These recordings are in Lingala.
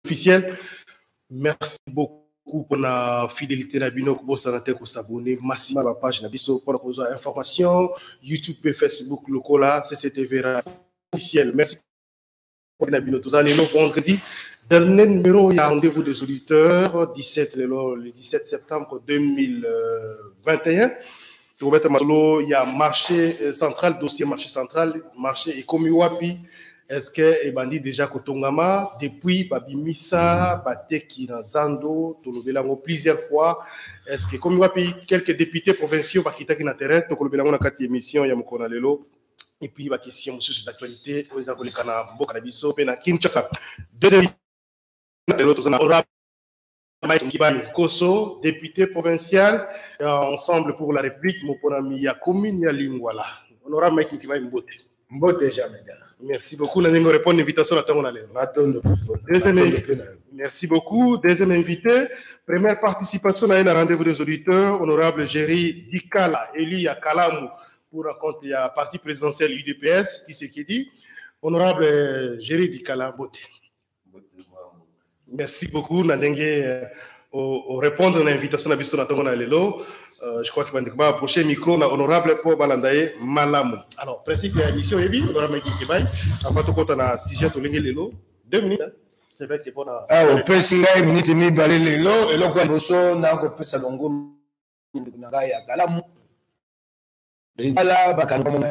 officiel. Merci beaucoup pour la fidélité Nabino pour s'abonner massivement à la page Nabiso pour la information YouTube et Facebook local CCTV officiel. Merci pour Nabino. Tous allez nous vendredi. Dernier numéro, il y a rendez-vous des auditeurs, le 17 septembre 2021. Il y a marché central, dossier marché central, marché Ekomiwapi. Est-ce que Ebandi déjà Kotongama, depuis Babimisa, Bateki Nazando, Tolobelango plusieurs fois. Est-ce que Ekomiwapi, quelques députés provinciaux qui sont dans terrain, Tolobelango na 4 émissions, Yamukona Lelo. Et puis, la question sur l'actualité, aux Angolais Kana, Bokanabiso, Pena Kinshasa. Deuxième Mike Kibaye Koso, député provincial, ensemble pour la République, Moponami ya commune ya Lingwala. Honorable Mike Kibaye Mbote. Mbote déjà, mesdames. Merci beaucoup. Nous allons répondre à l'invitation à Merci beaucoup. Deuxième invité, première participation à un rendez-vous des auditeurs, honorable Jerry Dikala, élu à Kalamu pour raconter la partie présidentielle UDPS, Tshisekedi. Honorable Jerry Dikala, Mbote. Merci beaucoup. Nadenge au répondre à l'invitation à Bissona Lelo. Je crois qu'il va approcher le micro. Honorable Paul Balandaye Malamu. Alors, principe de l'émission, honorable Kibaye, avant de compter un sujet de Lelo, 2 minutes. C'est vrai que bon. Ah, au Pessinga, minute mi balé Lelo, et là, quand on a un peu salongo, Nagaya Kalamu. Là, Bakango,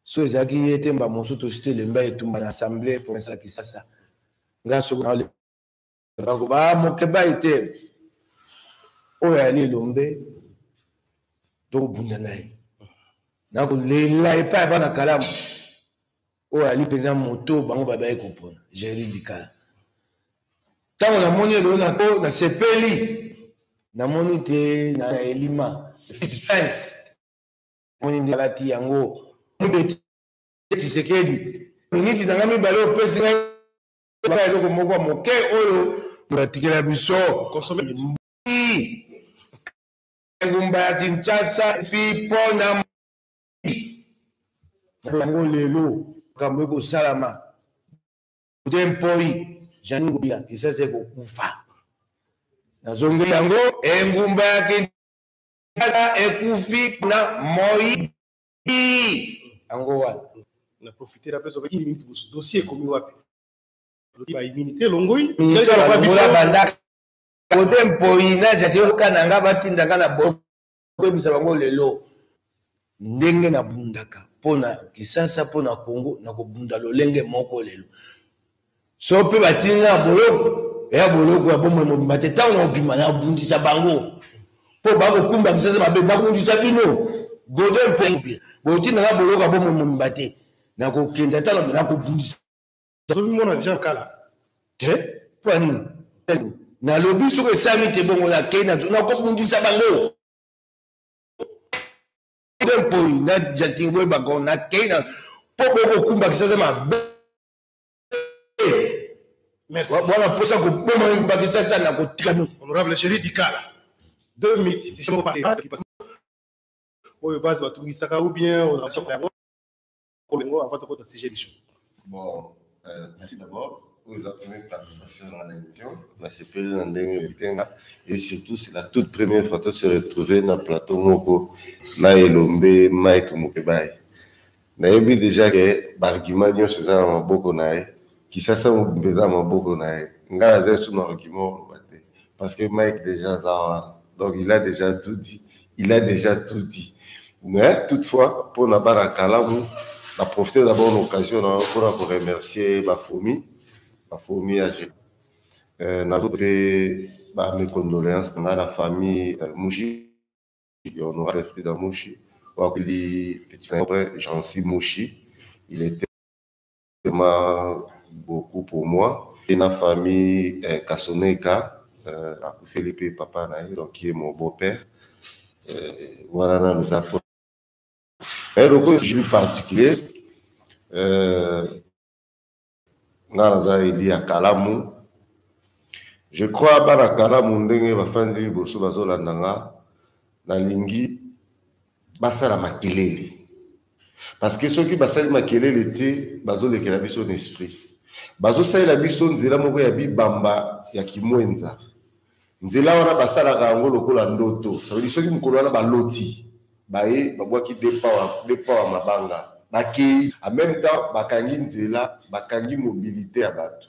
so ezaki ete mba mosu to cité lemba etumba na assemblée pour ça qui ça ngaso na le ba mokeba ete oyo ali lombe to bunda naye na ko lela epa ba na Kalamu oyo ali pena moto bango baba e kopona Jerry Dikala tango na moni lo na ko na sepeli na moni te na elima defense moni ndalati yango Tshisekedi miniti na ngami balo pesi ngai ba eloko moko moke oyo ngatikela biso consommer ngumba ya Kinshasa fi pona ngo lelo kambo ko salama dempoi jani ngobia kisase ko kufa nazonge yango ngumba ya Kinshasa ekufi na moi Angola. On a profité de la personne qui est dossier comme wapi. Il va immunité longoi. Ndenge na bundaka pona Kisasa pona Congo na ko bunda lolenge moko lelo. So pe batinga boloko ya boloko ya bomwe mo bateta na obima na bundisa bango. Po ba ko kumba Kisasa mabe ba bundisa bino. Godem pe boti na boloko bomwe mo mbate na ko kenda tala na ko bundisa. Zo mona déjà kala. Te pani na lobi so ko sami te bongo la kena na ko bundisa bango. Tempo na jatingwe bango na kena po ko kumba Kisasa mabe. Merci. Voilà pour ça que bomwe mba Kisasa na ko tikano. Honorable Jerry Dikala. 2 minutes si je peux parler. Ou base batungisaka ou bien aux actions avant de compter sujet du show. Bon, merci d'abord pour la première participation dans l'émission. La CPL et surtout c'est la toute première fois de se retrouver dans le plateau Moko na Elombe Mike Mokebaye. Na yebi déjà que argument nyo c'est ça maboko na qui ça mbeza maboko na nga za sous argument parce que Mike déjà ça donc il a déjà tout dit. Mais toutefois, pour Nabara Kalamu, on a profité d'abord de l'occasion pour remercier Bafoumi AG. On a fait mes condoléances à la famille Mouchi, on aura fait Frida Mouchi, petit frère Jancy Mouchi. Il était vraiment beaucoup pour moi. Et la famille Kassoneka, Philippe Papa Naï, donc qui est mon beau-père. Voilà, nous avons un recours particulier. Il y a Kalamu. Je crois que Kalamu va faire une bosso bazolandanga na lingi basala makelele. Parce que ceux qui basali makele l'été, bazo le kela biso d'esprit. Bazo sa la biso nzela moko ya bibamba ya kimwenza. Nzela wana basala kango lokola ndoto. Ça veut dire ceux qui mukolo wana baloti. Bae babwa ki depa mabanga. Baki en même temps bakangi nzela, bakangi mobilité ya bato.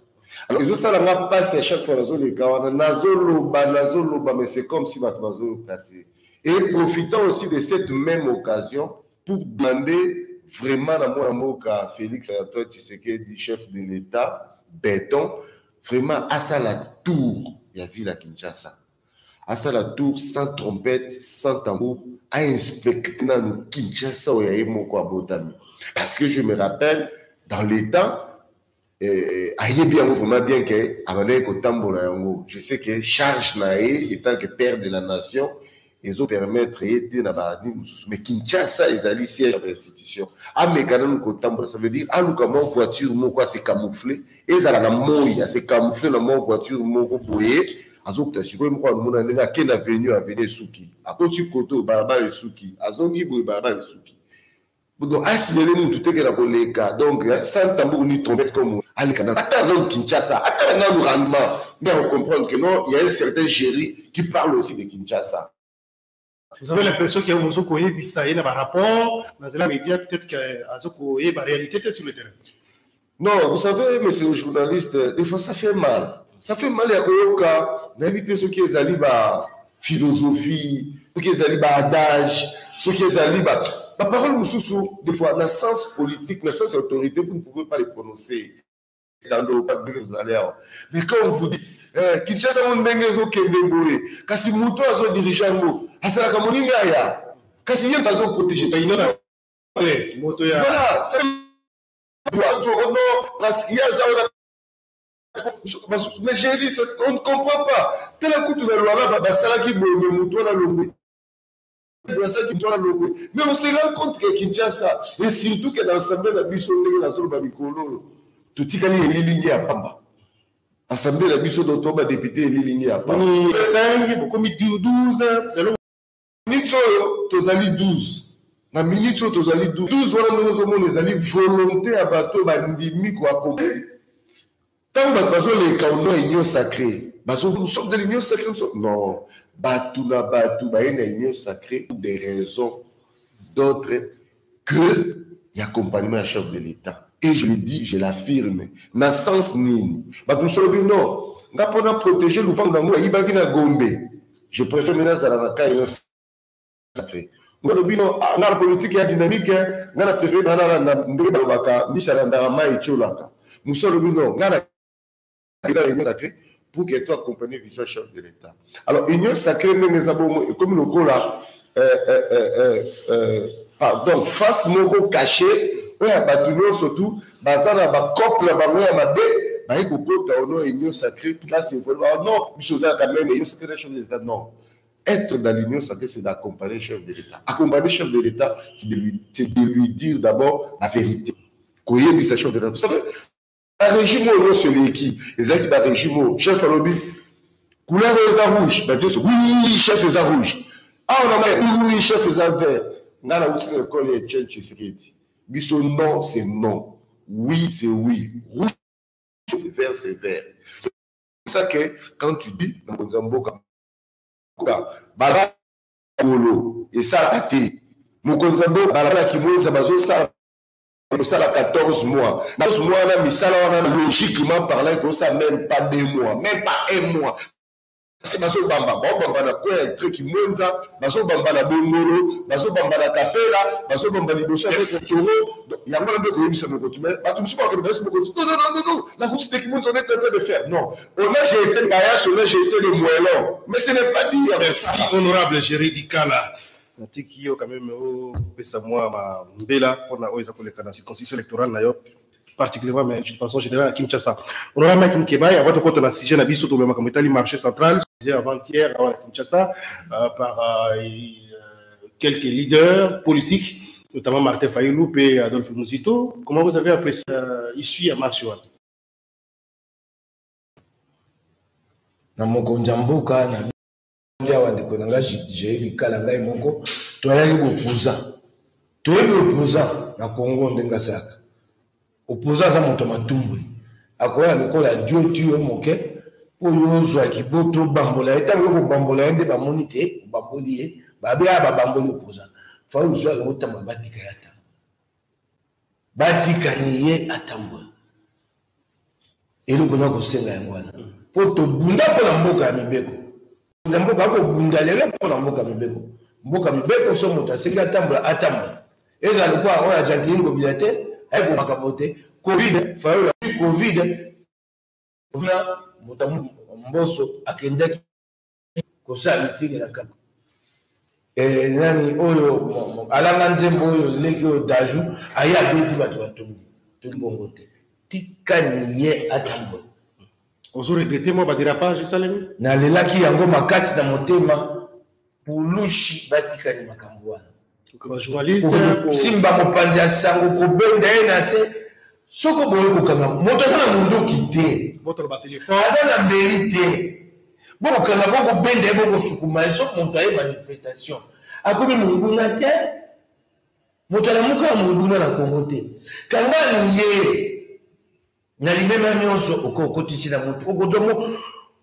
Alors ils ont ça la passe à chaque fois nazo le kawana nazo loba mais c'est comme si bato bazo kati. Et profitant aussi de cette même occasion pour demander vraiment dans mon cas Félix Antoine Tshisekedi, chef de l'État, béton, vraiment à ça la tour, il y a vu la Kinshasa. À ça la tour, sans trompette, sans tambour, à inspecter dans le Kinshasa où il y a mon quoi botami. Parce que je me rappelle, dans l'État, vraiment bien que je sais que charge nae étant que père de la nation, ils ont permettre d'aider mais Kinshasa ils allaient siège de l'institution. Ah mais quand nous ça veut dire ah nous comment voiture mon quoi c'est camouflé et ça la moya c'est camouflé dans mon voiture mon boyer azokta siko mo ko mona ndenga quelle avenue Suki à côté koto barabara Suki azongi boy barabara Suki donc assimilé nous tout est que la colléga donc sans tambour ni trompette comme alikana attends Kinshasa attends nous rendement mais on comprend que non il y a un certain géry qui parle aussi de Kinshasa. Vous avez l'impression qu'il y a un peu par rapport dans les médias, peut-être qu'il y a une réalité sur le terrain. Non, vous savez, monsieur le journaliste, des fois ça fait mal. Ça fait mal à d'inviter ceux qui sont allés à philosophie, ceux qui sont allés à adage, ceux qui sont allés à... La parole, des fois, dans le sens politique, dans le sens autorité, vous ne pouvez pas les prononcer. Mais quand on vous dit, Kinshasa on ndenge zo kende boye kasi muto azo diriger ngo asala ka moninga ya kasi yenta zo protéger ta innocent moto ya voilà c'est non parce qu'il y a ça mais j'ai dit on ne comprend pas tel coup tu la loi là basala ki boye muto na lombe mais on se rend compte que Kinshasa et surtout que dans l'assemblée la biso ndenge na zo ba bikolo tout tikali elilingi ya pamba. Assemblée la biso d'octobre député ligne à part. 5, beaucoup 12. Minutes tozali 12. Na minutes tozali 12. 12 voilà nous les ali volonté à bateau bandimi quoi accomplir. Tant bazo les kaono union sacrée. Bazo nous sommes de l'union sacrée. Non, batou na batou ba une union sacrée pour des raisons d'autres que y accompagnement à chef de l'État. Et je le dis, je l'affirme, dans le sens ni. Non, on a protégé le pan d'amour, il va venir à Gombe. Je préfère maintenant ça la caille sacré. On a la politique qui est dynamique, on a préféré dans la Mbeka, Misharandama et Tcholaka. Nous sommes non, on a la union sacrée pour que toi accompagnes le chef de l'État. Alors, union sacrée, comme le go là, pardon, face mogo caché. Oui, surtout, bazana ba couple ba moya mabe, ba iko kota ono union sacrée, là c'est vraiment non, chose quand même union sacrée chef de l'État non. Être dans l'union sacrée c'est d'accompagner le chef de l'État. Accompagner le chef de l'État c'est de lui dire d'abord la vérité. Koyer bi sa chef de l'État. Vous savez, un régime au celui qui, les gens qui ba régime chef à lobby couleur rouge, bah Dieu oui, chef est rouge. Ah on a oui, chef est vert. Ngana uti l'école est church security. Biso non, c'est non. Oui, c'est oui. Rouge, vert, c'est vert. C'est pour ça que quand tu dis, et ça a été. Mokonzambo, balabala qui mouille, ça va ça. Ça a 14 mois. 14 mois, on a mis ça là, logiquement parlant, ça même pas 2 mois, même pas 1 mois. C'est baso bamba, bamba na quoi un truc qui mouinza, baso bamba na bongolo, baso bamba na capella, baso bamba ni bosso avec le taureau. Il y a moins de choses qui me continuent. Pas comme ça que non. La route c'était qui monte on est en train de faire. Non. On a j'ai été gaillasse, on a j'ai été le moellon. Mais ce n'est pas dit. Merci honorable Géry Dikala. Natiki quand même au pesa moi ma mbela pour na oisa pour les canaux circonscription électorale na yo. Particulièrement, mais de façon générale à Kinshasa. On aura Mike Mkebaï, avant de compter dans le sujet de Bisso, le marché central, avant-hier à Kinshasa, par quelques leaders politiques, notamment Martin Fayulu et Adolphe Mouzito. Comment vous avez apprécié l'issue à Marchouane? Na moko njamboka na ndia wandeko nanga Géry Dikala ngai moko toyali bopuza na Congo ndengasaka opposant za moto matumbu akoya lokola Dieu tu moke po yozwa kiboto bambola eta ko bambola ende ba monite bamboli babe aba bamboli opposant fa uzwa ngota mabatika yata batika niye atambwa eloko na kosenga yangwana po to bunda po na mboka ya mibeko mboka ko bunda lele po na mboka mibeko mboka mibeko so moto asenga atambwa eza lokwa oya jantingo bilate ay ko makabote covid fa yo covid na moto mboso akendaki kosa mitingi na kaka nani oyo alanga nzembo oyo leki oyo daju aya beti bato batongi toli bongo te tikani ye atambwa ozo regrete moi badérapage salemi na lelaki yango makasi na motema pulushi batikani makambo wana simba mopanzi ya sango kobenda ye na se soko boye kokanga moto aza na munduki te aza na mbeli te bokokanga bokobenda ye bokosukuma ye soko moto aye manifestation akomi monguna te moto alamuka ya monguna na Kongo te kangani ye na limema nyonso okokotisi na moto okozwa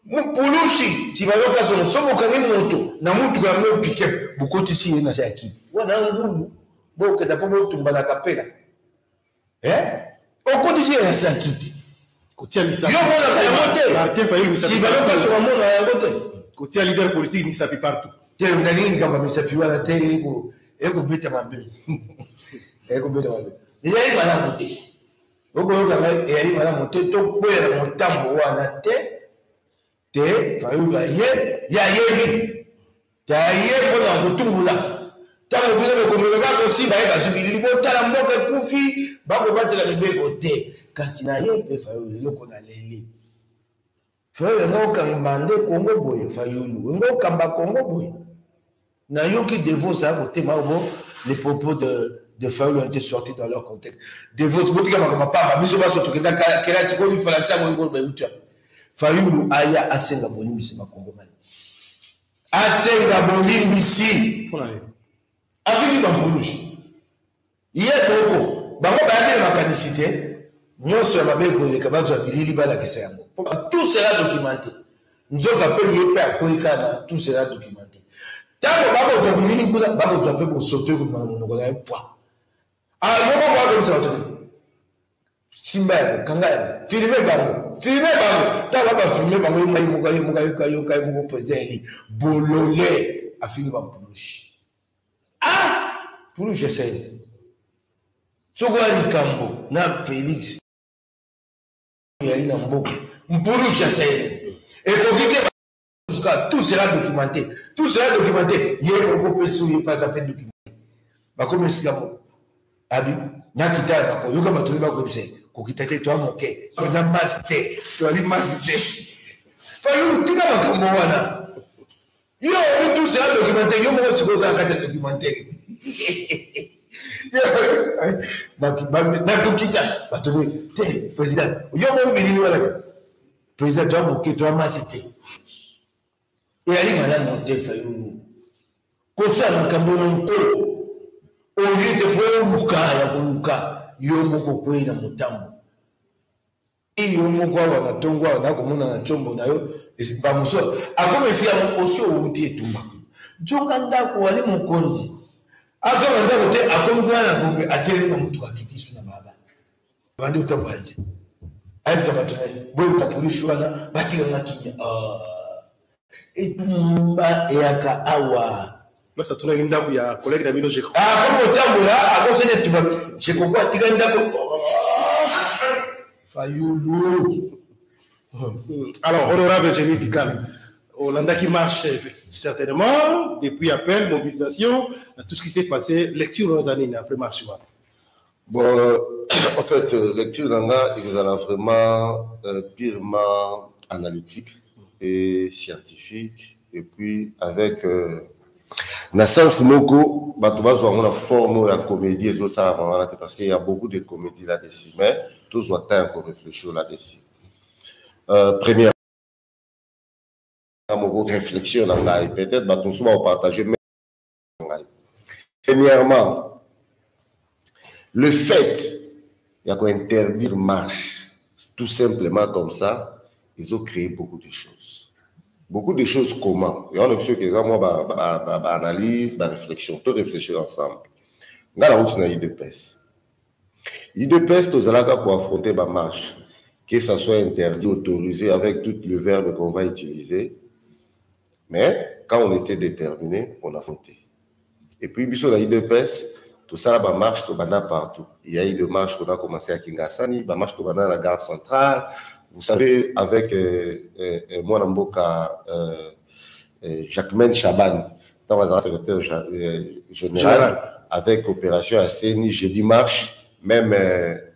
mupulushi tibaloka sono soko kangi moto na mutu yango pike bokotisi ye na sa kiti wana ngulu bokenda po botumbala kapela okotisi ye na sa kiti kotia misapi yo mona yango te tibaloka sono mona yango te kotia leader politique misapi partout te ndani kamba misapi wana te eko beta mabe eko beta mabe yai malamu te okoyoka yai malamu te to kwela motambo wana te fayulu ye ya yebi ta ye bona kutungula tango bilo komeleka ko simba ye batubili botala mboka kufi bako batela mibeko te kasi na ye pe fayulu loko na lele fayulu ngo kambande Kongo boye fayulu ngo kamba Kongo boye na yoki devos a côté mabo les propos de Fayulu ont été sortis dans leur contexte devos botika makama pamba biso baso tokenda kela sikoli falansa ngo beutwa Fayulu aya asenga bolimbisi makongomani asenga bolimbisi afiki bampulushi ye boko bango bayakele makanisi te nyonso ya mabe ekoleka bato ya bilili balakisa yango tout sera documenté nzoka mpe ye mpe akoyikana tout sera documenté ntango bakozwa bilili kuna bakozwa mpe bosoto monoko na ye pwa yoko bakomisa bato simba yango kanga yango filme bango ntango bafilme bango yoka moko président eli bolole afiki bampulushi pulushi esene soko ya likambo na Félix yali na mboka mpulushi esene ekoki te tout sera documenté ye moko mpe soki epaza mpe documenté bakomi esika moko abi nakita bakoyoka bato bakoyebisa kokita te toa moke toza masi te toali masi te Fayulu tika makambo wana yo tout sera documenté yo moko sikoyo ozala kati ya documentaire nakokita bato te président yo moko bilili wana président toa moke toa masi te eyali malamu te Fayulu kosala makambo na nkolo ovite po oluka ya koluka yo moko kwei na motambo iyo moko awa na tongo awa nakomona na tshombo na yo bamoso akomesi ya osi outi etumba nzonga ndako ali mokonzi azonga ndako te akomi kuna na bombe atelemi na motuka akiti su na baba bandi otambo anje alisa bato na ye boyota polishi wana batikanga kinya etumba eyaka awa là ça tourne ndako ya collègue Dabino Jeko comme otambola akosene tuba Jeko kwa tika ndako Fayulu alors honorable Génie Tikal Hollanda qui marche certainement depuis appel mobilisation tout ce qui s'est passé lecture aux années après marche bon en fait lecture d'anga il est vraiment purement analytique et scientifique et puis avec na sens moko bato bazwa na forme ya comédie et ça parce qu'il y a beaucoup de comédies là-dessus mais tous doivent encore réfléchir là-dessus première moko réflexion là peut-être bato souvent partager mais premièrement Le fait, il y a quoi interdire marche, tout simplement comme ça, ils ont créé beaucoup de choses. Beaucoup de choses comment? Il y a une option qui est moi, analyse, réflexion, tout réfléchir ensemble. Dans la route, il y a l'IDPS. L'IDPS, nous allons pour affronter ma marche, que ça soit interdit, autorisé, avec tout le verbe qu'on va utiliser. Mais quand on était déterminé, on a affronté. Et puis, sur la l'IDPS, tout ça, la marche, on a partout. Il y a eu des marches qu'on a commencé à Kingasani, la marche qu'on a dans la gare centrale. Vous savez, avec moi, Namboka, Jacquemaine Chaban, dans le secrétaire général, avec Opération ACNI, jeudi marche, même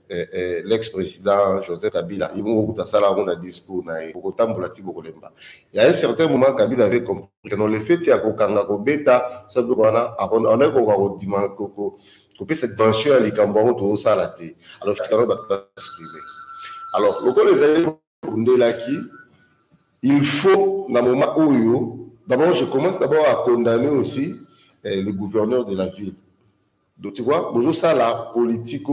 l'ex-président Joseph Kabila, il a un discours, il y a un certain moment, Kabila avait compris que dans le fait, il y a un bêta, on a cette dimension à l'Ikambaro, tout ça, la thé. Alors, c'est quand même exprimé. Alors, il faut, dans le moment où, d'abord, je commence d'abord à condamner aussi le gouverneur de la ville. Donc, tu vois, ça, la politique,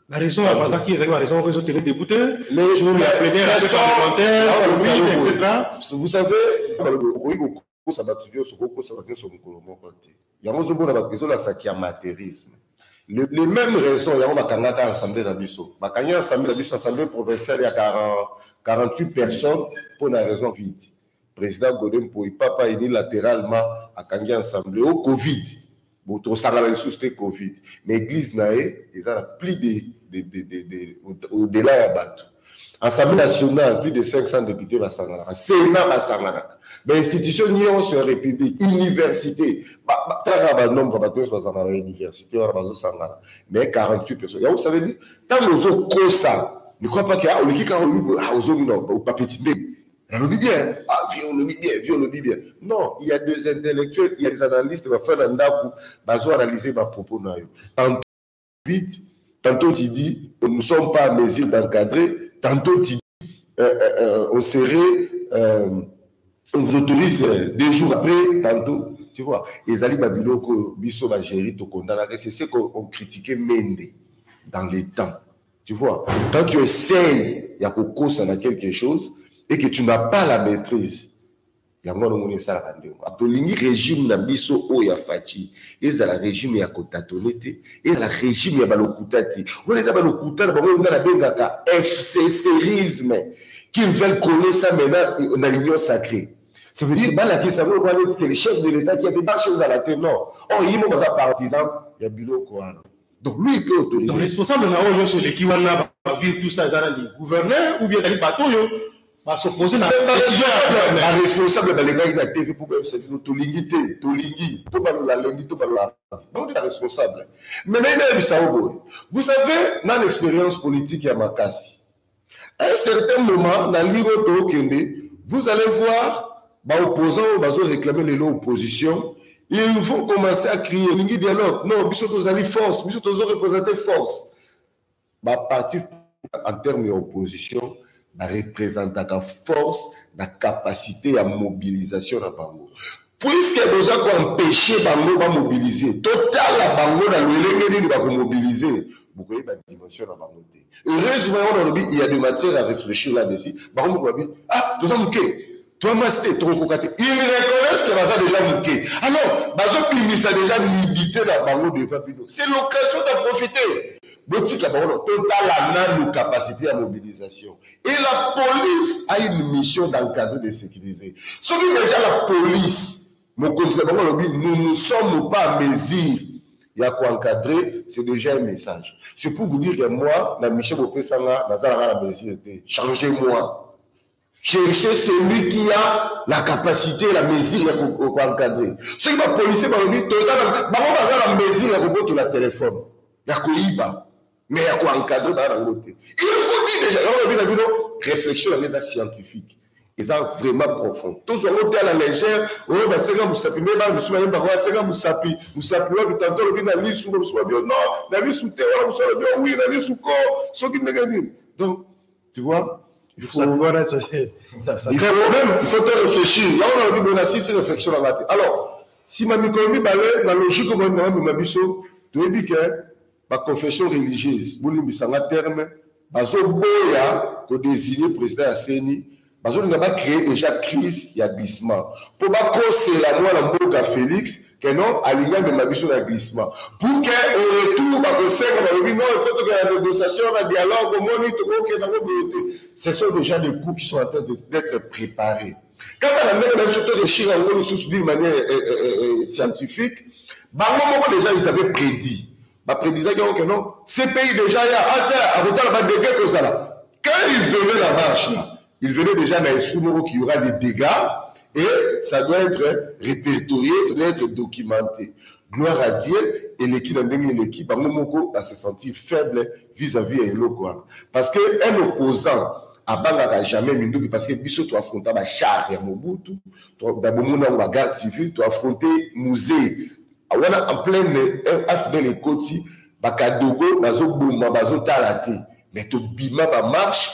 la raison, à part ça, qui est la raison que vous avez débouté, sur la plénière, etc. Vous savez, ça va toujours sur il y a un amateurisme. Les mêmes raisons, il y a une assemblée d'Abisso. Il y a une assemblée provinciale, il y a 48 personnes pour une raison vide. Le président Godem Pouy, papa, il est latéralement à une assemblée au Covid. C'était Covid. Mais l'église nae, il y a plus au-delà de Batou. Assemblée nationale, plus de 500 députés va s'angana. Sénat va s'angana. Mais institution nion sur la République, université, nombre de université, mais 48 personnes. Vous savez dire, tant nous avons ça, ne crois pas qu'il y a un papier on le dit bien. Non, il y a deux intellectuels, il y a des analystes qui vont faire un dacou, ils vont analyser ma propos. Tantôt tu dis, nous ne sommes pas à mesure d'encadrer, tantôt tu dis, on serait, on vous autorise 2 jours après, tantôt, tu vois. Les Ali Babiloko, Bisso Bagéri, Tokondana, c'est ce qu'on critiquait Mende dans les temps. Tu vois, quand tu essayes, il y a quelque chose, et que tu n'as pas la maîtrise, il y a un ça régime na biso o ya fachi et la régime ya kotatonete et la régime ya balokutati on les a balokutana ba on a la bengaka FCCisme qui veulent coller ça maintenant dans l'union sacrée. Ça veut dire que c'est le chef de l'État qui a fait des choses à la tête. Non, oh il y a partisan, il y a Biloko. Donc lui il peut autoriser. Donc responsable na o sur l'équipe wana va vivre tout ça dans le gouverneur ou bien les bateaux va s'opposer à la décision la responsable de l'État de la TV pour c'est Tolingi, tout la lundi, tout la donc la responsable. Mais vous savez, dans l'expérience politique à Makassi, à un certain moment, dans l'Iroto Kende, vous allez voir, opposants vont réclamer les lois opposition, ils vont commencer à crier, Lingi dialogue, non, Bissoto Zali force, Bissoto représenter force. Partir en termes d'opposition, la représentante force, la capacité à mobilisation à Bango. Puisque nous avons empêché Bango de mobiliser, total la Bango dans le va mobiliser. Vous voyez la dimension à Bango. Heureusement, il y a des matières à réfléchir là-dessus. Bango va dire, ah, nous avons mouqué. Toi, Masté, toi, Kokate. Ils reconnaissent que Baza déjà mouqué. Alors, Baza Pimi, ça déjà limité la Bango de Fabino. C'est l'occasion d'en profiter. Total a une capacité à mobilisation. Et la police a une mission d'encadrer, de sécuriser. Ce qui est déjà la police, nous ne sommes pas à mesure. Il y a quoi encadrer, c'est déjà un message. C'est pour vous dire que moi, la mission de Pessanga, la mesure était changez-moi. Cherchez celui qui a la capacité, la mesure pour encadrer. Ce qui va police, va dire, la mesure pour la téléphone. Il y a quoi mais il y a quoi encadrer dans la côté. Il faut dire déjà, réflexion les scientifiques. Ils sont vraiment profonds. Tous ont été à la légère, on va dire que vous savez, mais là, nous sommes bien, vous savez, donc, tu vois, il faut réfléchir. Là, on a 6 réflexions là-bas. Alors, si ma micro-mi balai, la logique, comme on a mis tu as dit que la confession religieuse, vous l'avez terme, bazoboya pour désigner le président à Seni, bazo n'a créé déjà crise, il y a glissement. Pour pas causer la loi la mboka Félix, que non, aligner de ma vision de glissement. Pour que au retour, bah, non, il faut que la négociation, la dialogue, au moins, ce sont déjà des coups qui sont en train d'être préparés. Quand on a même surtout réfléchir d'une manière scientifique, bah, déjà, ils avaient prédit. Bah, prédisait que non, ces pays déjà, il y a quand ils venaient la marche, là, ils venaient déjà dans l'esprit qu'il y aura des dégâts et ça doit être répertorié, ça doit être documenté. Gloire à Dieu, et l'équipe d'un l'équipe, va se sentir faible vis-à-vis de l'autre. Parce qu'un opposant, à Bangara jamais Minduki, parce que Bissot, tu as affronté la char et Mobutu, d'abord, la garde civile, tu as affronté musée. En plein affaire les côtés, Bakadogo, Bazo Bouma, Bazo Talate, mais tout bima ba marche.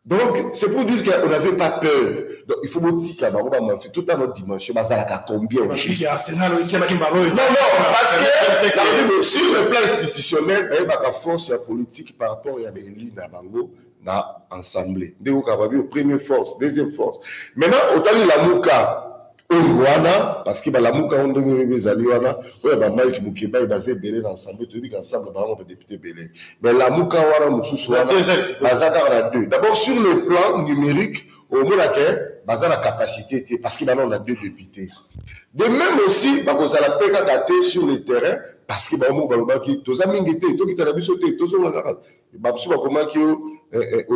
Donc, c'est pour dire qu'on n'avait pas peur. Donc, il faut montrer qu'à tout à notre dimension, combien non, parce que sur le plan institutionnel, il y a une force politique par rapport à l'île Nabango, na ensemble. Première force, deuxième force. Maintenant, autant la Mouka, au Rwanda, parce que la Mouka, on devait les alliés, il y a Mike Moukeba, il y a des Belé ensemble, tu dis qu'ensemble, on peut député Belé. Mais la Mouka, on a deux. D'abord, sur le plan numérique, au moins, il la capacité, parce qu'il y a deux députés. De même aussi, il y a la PKT sur le terrain, parce que tous les mingité, tous les bisotés, tous on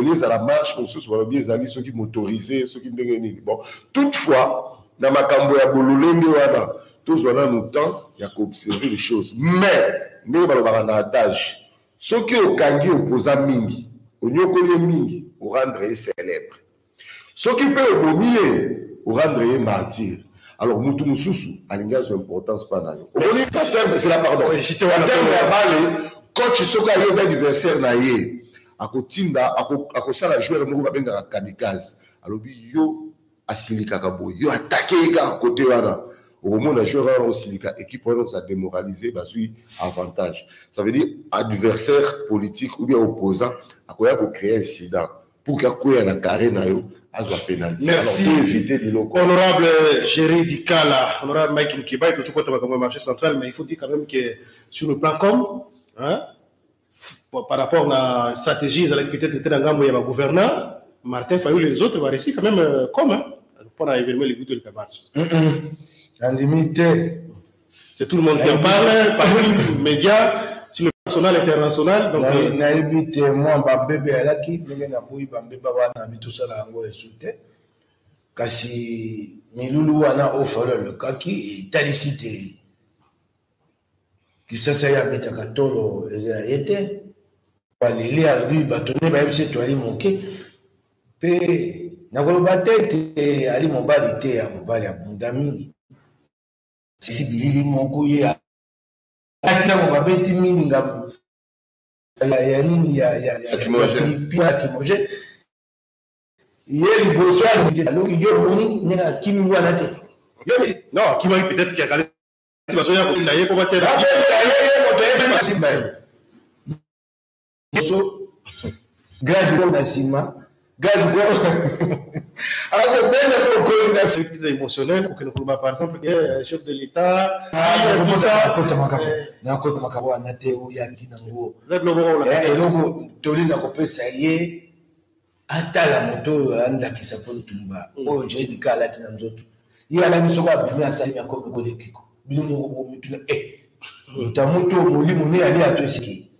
les à la marche, ceux qui motorisés, ceux qui ne bon. Toutefois, dans ma cambo ya bololenge wana, tous on a nous temps, il y a qu'observer les choses. Mais, nous avons un adage. Ceux qui ont kangi opposant mingi, au nyokoli mingi, au rendre célèbre. Ceux qui peuvent bomiller, au rendre martyr. Alors, Moutou Moussoussou, à l'ingage d'importance pas dans c'est la pardon. En termes de balle, quand tu sais qu'il y a un adversaire naïe, à côté de la joueur, nous avons un kamikaze. Alors, yo, Asilika Kabo, yo attaqué à côté wana. Au moment où la joueur au Silika, équipe nous a démoralisé, bah oui, avantage. Ça veut dire adversaire politique ou bien opposant, à quoi il créer un incident pour qu'il y ait un carré naïo. Merci. Honorable Géry Dikala, honorable Mike Mkiba, tout ce qu'on a comme marché central, mais il faut dire quand même que sur le plan com, hein, par rapport à la stratégie, ils allaient peut-être être dans le gouverneur, Martin Fayou, les autres, va réussir quand même comme, hein, pour événement les buts de marche. En limité. C'est tout le monde qui en parle, par les médias. National, international, donc naïbi témoin bambebe alaki ndenge na boyi bambebe wana bitusala yango esute kasi milulu wana ofalo le kaki talisite kisasa ya betaka tolo eza yete baleli ali batone ba yebise to ali moke pe nakoloba tete ali mobali te ya mobali ya bundami sisi bilili moko ye akira mo babeti mini ngam ya nini ya kimogène yeli boswa ngi longi yo moni nena kimi wana te non kimi peut-être qu'il y a quand si bazo ya ko ndaye ko batera simba so grade ko na sima grade ko alors belle ko na sécurité émotionnelle pour que nous par exemple le chef de l'état na kota makabo na te o ya ntina ngo zagloboro la eloko toli na kopesa ye atala moto anda kisa polo tumba o je dikala tina nzoto ye ala miso kwa bimia sali ya ko ko lekiko bilumu ngo mituna mutamuto mulimo ne ali atosiki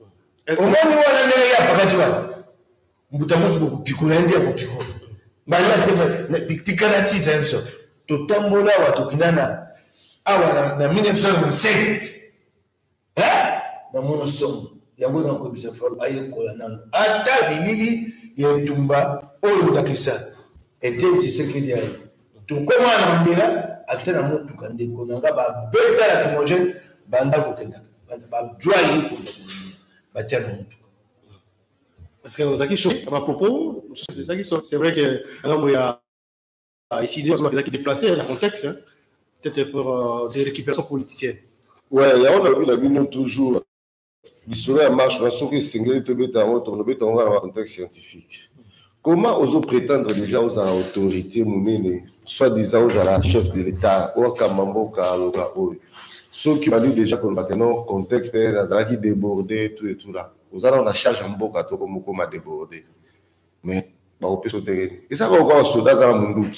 omoni wala ne ya pakati wa mutamuto ko pikula ndi ya ko pikula bala te piktikana si senso to tambola watu kinana awa na 1905 na mono somo yango na ko bisa fa aye ko la nano ata bilili ye tumba oyo dakisa ete tisekedi ayi to koma na mandela akitana mutu kande ko nanga ba beta ya kimogène banda ko kenda ba joie ko ba tiana mutu parce que aux acquis à propos c'est vrai que il y a ici des gens qui déplacés dans le contexte hein, peut-être pour des récupérations politiciennes Ouais, il y a on a toujours. L'histoire marche, parce que c'est dans un contexte scientifique. Comment osons prétendre déjà aux autorités, soit-disant aux chefs de l'État, aux Kamamboka, ceux qui ont dit déjà que le contexte est débordé, tout et tout là. Vous allez la charge en boka, tout comme débordé. Mais, on peut sauter. Et ça va encore un soldat dans le monde.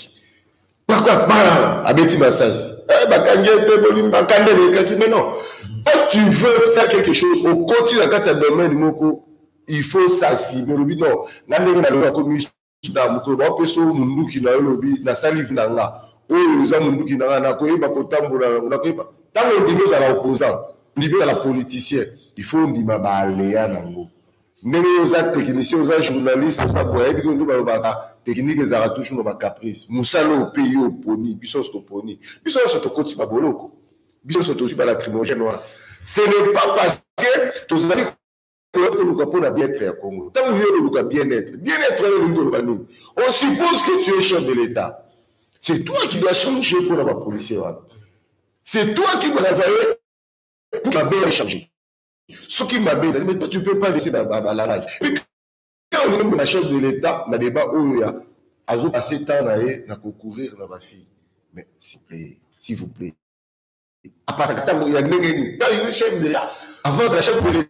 Abeti Massage. Mais non. Quand tu veux faire quelque chose, au continent, quand tu as domaine, il faut s'assurer. Non, il faut même aux techniciens, aux journalistes, aux techniques, ils ont toujours nos caprices. Moussalo au pays au poni, bisous au poni, bisous au côté pas boloko, bisous au côté pas la crimogène. Ce n'est pas parce que tous les gens ont bien-être au Congo. Tant que vous bien-être, on suppose que tu es chef de l'État. C'est toi qui dois changer pour la police. C'est toi qui dois travailler pour la bien changer. Ce qui m'a dit, mais toi, tu ne peux pas laisser dans la rage. Et quand on est la chef de l'État, dans le débat où il y a passé temps à concourir dans ma fille. Mais s'il vous plaît. À part ça, il y a une chef de l'État. Avant la chef de l'État,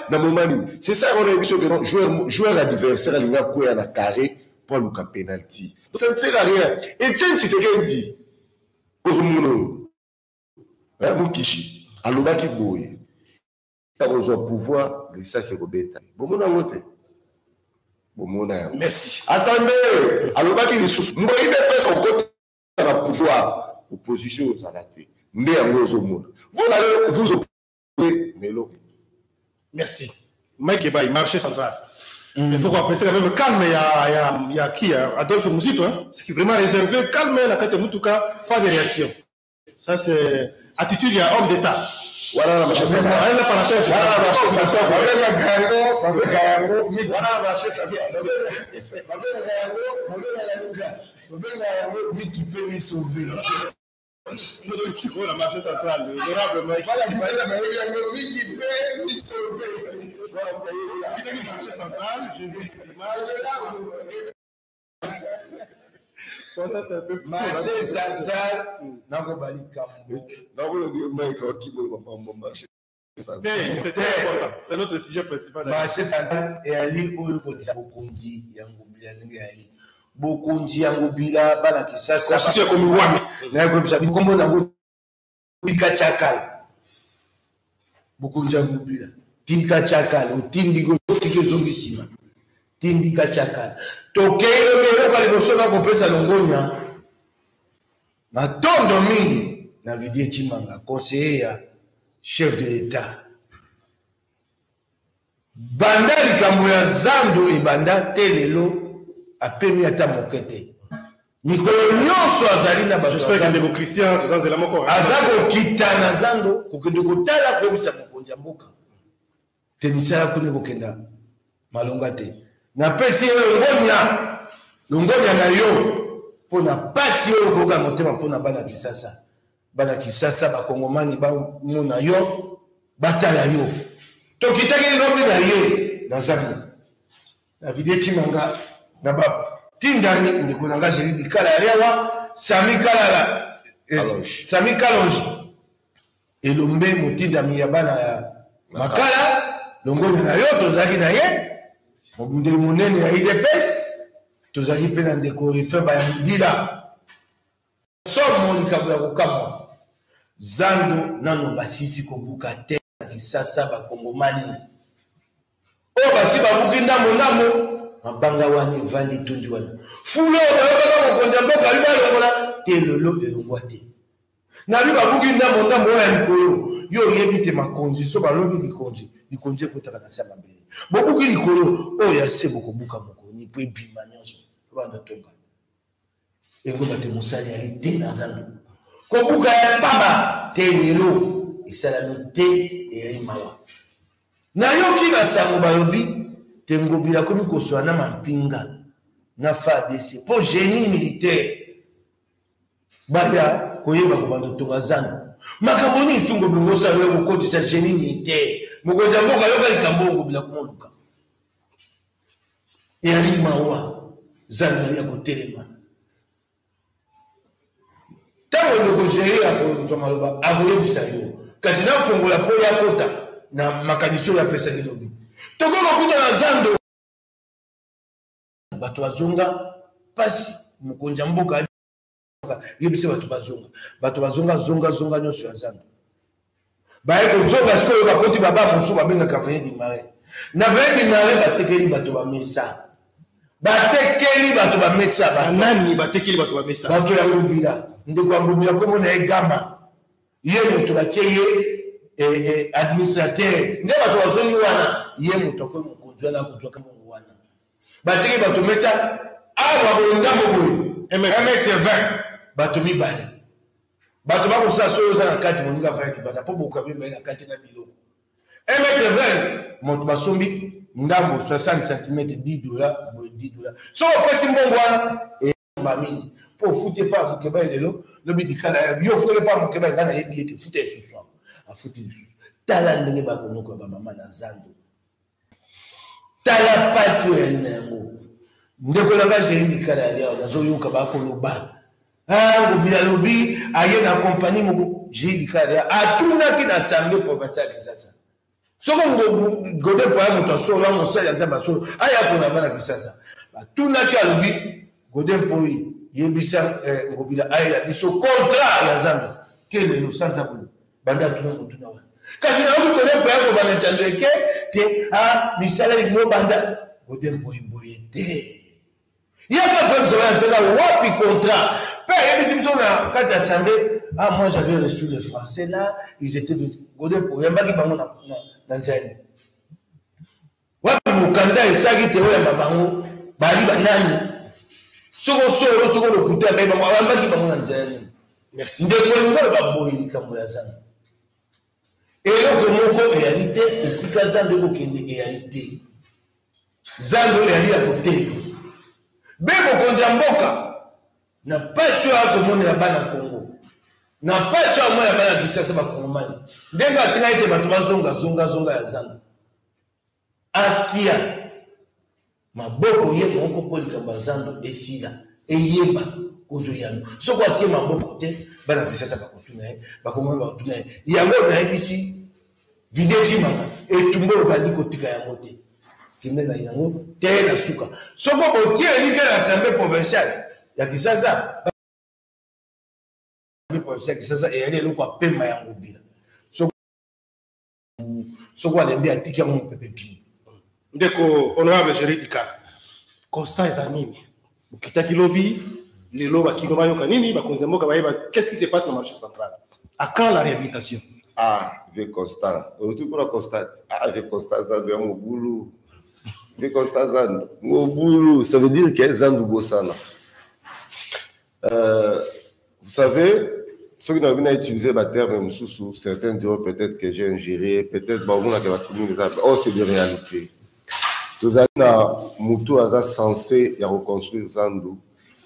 dans mon mani. C'est ça qu'on a vu sur le joueur adversaire, il y a quoi à carré pour le penalty. Ça ne sert à rien. Et tiens, tu sais ce qu'il dit. Ozumuno. Mukishi. Alobaki Boye. Au pouvoir, ça c'est Robeta. Merci. Attendez, alors qu'il est sous. Nous avons côté de pouvoir, opposition aux alatés. Mais vous allez vous opposer, Mélo. Merci. Mike Ebaï, marché central. Il faut apprécier quand même calme. Il y a qui? Adolphe Mousito, ce qui est vraiment réservé, calme, la carte en tout cas, pas de réaction. Ça c'est attitude, il y a homme d'État. Voilà la marché central. Voilà la parenthèse. Voilà la marché central. Voilà la marché central. Qui peut me sauver. C'est la marché centrale. L'honorable Mike. Voilà qui peut me sauver. La marché central, je vais. Ça, c'est un peu plus. Marché central, Nagobali Kambo. C'est notre sujet principal. Marché central et Ali Oyokosa Bokundi Yangobila Ngali. Bokundi Yangobila Balakisasa. Constitué comme Wami. Nagobila Kombo Nango Tika Chakal. Bokundi Yangobila. Tika Chakal. Utindigo Tike Zongisima. Tindika Chakal. Tokelo leo kalibosoka kopesa longonya. Matondo mingi na Vidie Chimanga, conseiller chef de l'État. Banda likambo ya Zando ibanda telelo apemi ata mokete. Mikolo nyonso azali na bato. J'espère que les Christiens dans la moko. Azako kita na Zando kokende kotala ko bisa mokonzi mboka. Tenisala kune kokenda malonga te. Na pesi longonya na yo pona pasi yo koka motema pona bana Kisasa. Bana Kisasa bakongomani ba mona yo batala yo. Tokitaki longi na ye na Zando. Na Vidie Chimanga na ba tindani ndeko nanga jeli dikala lewa Sami Kalala Sami Kalonji elombe motinda miyabana ya makala longonya na yo tozaki na ye. Mobundeli monene ya IDPS tozali pe na ndeko Rifemba ya Mudila somo likambo ya kokamwa Zando nano basisi kobuka te na Kisasa bakongomani oyo basi babuki ndamo mabanga wani vandi tondi wana fulo bayokaka mokonzi mboka ali balongola te lelo elongwa te na bi babuki ndamo ya likolo yo oyebi te makonzi so balongi likonzi ekotaka na se ya mabele bobuki likolo oyo ya se bokobuka mokoni po ebima nyonso banda tonga engomba te mosali ali te na Zando kobuka ya pamba te lelo esalami te eyali mawa nayoki na sango balobi te ngobila komi koswa na mampinga na FARDC po génie militaire baya koyeba kobanda tonga Zando Makaboni sungo bingosa wewe ko tisa jeni nite. Mugonja mboga yoga ikambongo bila kumoluka. Yali mawa zanga ya kotelema. Tango ndoko sheria ko ntomaloba aboye bisayo. Kasi na fungola po ya kota na makadisho ya pesa kidogo. Tokoko kuta na zando. Bato bazonga pasi mukonja mboka yebise bato bazonga zonga nyonso ya zando. Baye kozonga sikoyo bakoti baba mosu babenga café di mare. Na vrai di mare batekeli bato bamesa. Batekeli bato bamesa ba nani batekeli bato bamesa. Bato ya lubila ndeko ya lubila komo na egama. Ye moto batie administrateur. Nde bato bazongi wana ye moto ko mukonjwa na kujwa kama wana. Bateki bato mesa awa bonda boboy. M20 bato mibale. Bato bako sa solo za kati moninga vaiki bata po boka bimba na kati na biloko. M20 moto basombi ndambo 60 cm $10 boy $10. So pesi mbongwa e mamini po fute pa mukeba lelo lobi dikala yo fute pa mukeba ngana yebi ete fute susu. Afute susu. Tala ndenge bako noko ba mama na zando. Tala pasi ya ina yango. Ndeko langa jeni kala ya nazo yoka bako loba. Ngobila lobi aye na compagnie moko jeni kala ya atuna ki na assemblée provinciale Kisasa. Soko ngode pa moto solo mo sala nzamba solo aya ko na bana Kisasa. Atuna ki alobi gode poi yebisa ngobila aye biso contrat ya zando. Kele no sanza bulu. Banda tuna mutuna wa. Kasi na lobi gode pa ko bana entendre ke te misala ngo banda gode poi te. Il y a quelqu'un qui se dit, wapi contrat. Quand assemblée, moi j'avais reçu les Français là, ils étaient venus. Godé pour yamba qui bango na Nzani. Wapi mukanda esaki te oya mabango, bali banani. Soko le kuta mais bango yamba qui bango na Nzani. Merci. Ndeko ngo ba boyi likambo ya zana. Et donc moko réalité esika zando ko kende réalité. Zando réalité à côté. Bebo konja mboka na pacho yako mone ya bana Kongo na pacho ya mwana bana Kisasa ba Kongomani ndenga singa ite bato bazonga ya zando akia maboko ye moko polika bazando esila eyeba kozo yano soko atie maboko te bana Kisasa ba kotuna ba Kongomani ba kotuna yango na ebisi vidéo mama etumbo bandi kotika yango te kende na yango te na suka soko botie elike na assemblée provinciale ya Kisasa provinciale Kisasa e yale lokwa pema yango bila soko alembi atiki yango pepepi ndeko honorable Jeridika constat za nini ukitaki lobby lelo bakino bayoka nini bakonze mboka bayeba qu'est-ce qui se passe dans le marché central à quand la réhabilitation avec constat autour pour la constat avec constat za bien mobulu. Ça veut dire qu'il y a Zandou Bossana. Vous savez, ceux qui n'ont pas utilisé le terme, certains diront peut-être que j'ai ingéré, peut-être que c'est des réalités. Tous les Moutou a censé reconstruire Zandou,